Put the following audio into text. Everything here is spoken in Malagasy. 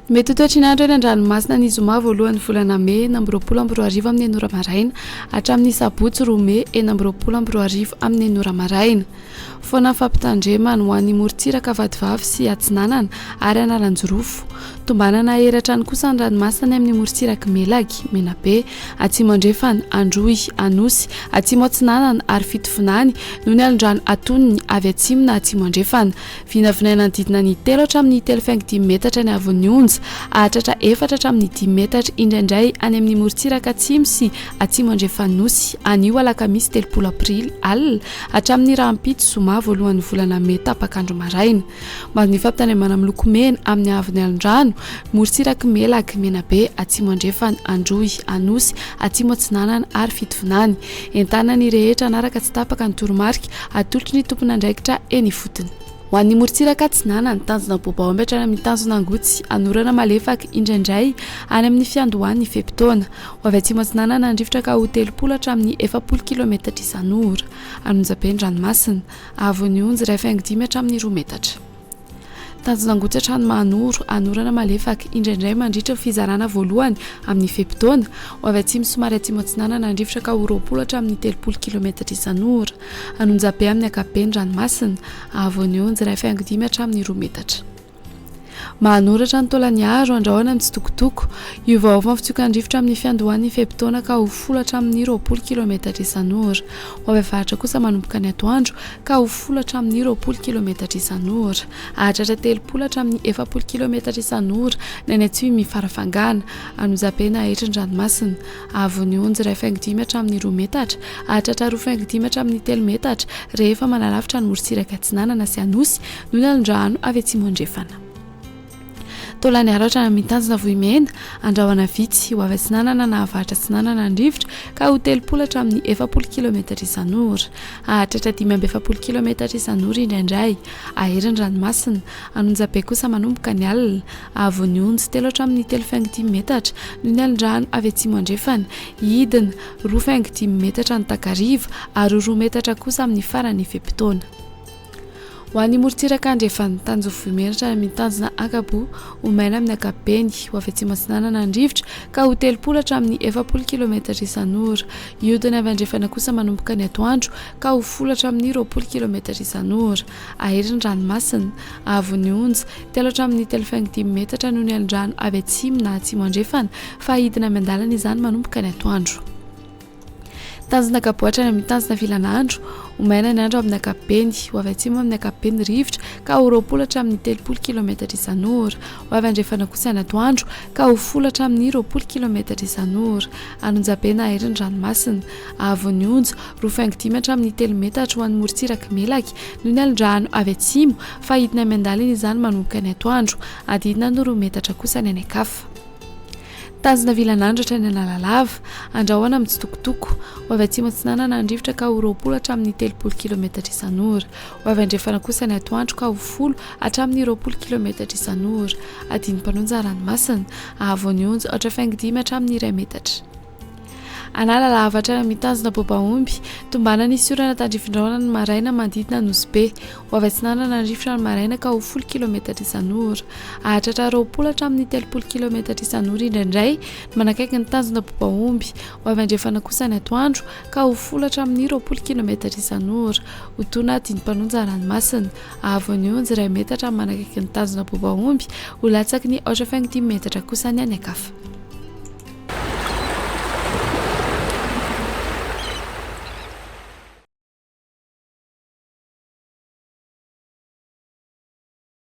Mety toetry ny andro eny an-dranomasina ny zoma voalohan'ny volana May 2024 amin'ny 9 maraina hatramin'ny sabotsy 2 May 2024 amin'ny 9 maraina. Foana fampitandremana ho an'ny morontsiraka vadivavy sy atsinanana ary analanjorofo. Tombanana heratra ny kosa ny ranomasina amin'ny morontsiraka Melaky, Menabe, Atsimo andrefana, Androy, Anosy, Atsimo atsinanana ary Fitovinany noho ny alin-drano atonony avy atsimo na Atsimo andrefana. Vinavinaina didina ny 3 hatramin'ny 3.5 metatra ny avon'ny onja, hahatratra 4 hatramin'ny 10 metatra indraindray any amin'ny morontsiraka atsimo sy Atsimo andrefanosy. Anio alakamisy 30 aprily alina hatramin'ny rahampito zoma voalohan'ny volana May tapakandro maraina. Man'ny fampitandremana miloko mena amin'ny avon'ny alin-drano, morontsiraka Melaky, Menabe, Atsimo andrefana, Androy, Anosy, Atsimo atsinanana ary Fitovinany. Entana ny rehetra anaraka tsy tapaka ny toromarika, atolotry ny tompon'andraikitra eny ifotony. Ho an'ny morontsiraka atsinanana, tanjona bobaomby hatrany amin'ny tanjona angotsy, anorana malefaka indraindray any amin'ny fiandohan'ny fepitaona. Ho avy atsimo atsinanana andrifotra ka ho 30 hatramin'ny 40 km isan'ora. Anonjabe ny ranomasina, avon'ny onja 1.5 hatramin'ny 2 metatra. Tanjona angotsy hatrany manoro, anorana malefaka indraindray mandritra fizarana voalohany amin'ny fepitaona. Ho avy atsimo somary atsimo atsinanana andrifotra ka ho 20 hatramin'ny 30 km isan'ora. Anonjabe amin'ny ankapobeny ranomasina, avon'ny onja 1.5 hatramin'ny 2 metatra. Mahanoratra ny taolan'ny aro andrahoana amin'ny tsitokotoko. Iovaova ny fitsioka andrifotra amin'ny fiandohan'ny fepitaona ka ho 10 hatramin'ny 20 km isan'ora. Ho avy avaratra kosa manomboka ny atoandro ka ho 10 hatramin'ny 20 km isan'ora. Hahatratra 30 hatramin'ny 40 km isan'ora ny any atsimo mifarafangana. Anonjabe na ahitry ny ranomasina, avon'ny onja 1.5 hatramin'ny 2 metatra, hahatratra 2.5 hatramin'ny 3 metatra rehefa manalavitra ny morontsiraka atsinanana sy Anosy noho ny alin-drano avy atsimo andrefana. Taolan'ny aro hatrany amin'ny tanjona vohimena, andrahoana vitsy. Ho avy atsinanana na avaratra atsinanana andrifotra ka ho 30 hatramin'ny 40 km isan'ora. Hahatratra 5.40 km isan'ora indraindray. Ahery ny ranomasina, anonjabe kosa manomboka ny alina, avon'ny onja 3 hatramin'ny 3.5 metatra noho ny alin-drano avy atsimo andrefana. Hidina 2.5 metatra ny takariva ary 2 metatra kosa amin'ny faran'ny fepitaona. Ho an'ny morontsiraka andrefan'ny tanjona vohimena hatrany amin'ny tanjona ankabo, ho maina amin'ny ankapobeny. Ho avy atsimo atsinanana andrifotra ka ho 30 hatramin'ny 40 km isan'ora. Ihodina avy andrefana kosa manomboka ny atoandro ka ho 10 hatramin'ny 20 km isan'ora. Ahery ny ranomasina, avon'ny onja 3 hatramin'ny 3.5 metatra noho ny alin-drano avy atsimo na Atsimo andrefana, fa hidina amin'ny andalana izany manomboka ny atoandro. Tanjona kaboatra amin'ny tanjona filanandro, ho maina ny andro amin'ny ankapobeny. Ho avy atsimo amin'ny ankapobeny rivotra ka ho 20 hatramin'ny 30 km isan'ora. Ho avy andrefana kosa ny atoandro ka ho 10 hatramin'ny 20 km isan'ora. Anonjabe na ahery ny ranomasina, avon'ny onja 2.5 hatramin'ny 3 metatra ho an'ny morontsiraka Melaky noho ny alin-drano avy atsimo, fa hidina amin'ny andalana izany manomboka ny atoandro, adidina ny 2 metatra kosa ny ankafa. Tanjona vilanandro hatrany analalava, andrahoana amin'ny tsitokotoko. Ho avy atsimo atsinanana andrifotra ka ho 20 hatramin'ny 30 km isan'ora. Ho avy andrefana kosa ny atoandro ka ho 10 hatramin'ny 20 km isan'ora. Adiny mpanonja ranomasina, avon'ny onja 4.5 hatramin'ny 2 metatra. Analalava hatrany amin'ny tanjona bobaomby, tombana nisy orana tandrifin-drahona ny maraina manodidina Nosy. Ho avy atsinanana andrifotra ny maraina ka ho 10 km isan'ora. Hahatratra 20 hatramin'ny 30 km isan'ora indraindray manakaiky ny tanjona bobaomby. Ho avy andrefana kosa ny atoandro ka ho 10 hatramin'ny 20 km isan'ora. Ho tona adiny mpanonja ranomasina, avon'ny onja 2 metatra manakaiky ny tanjona bobaomby, ho latsaky ny 4.5 metatra kosa ny any ankafa.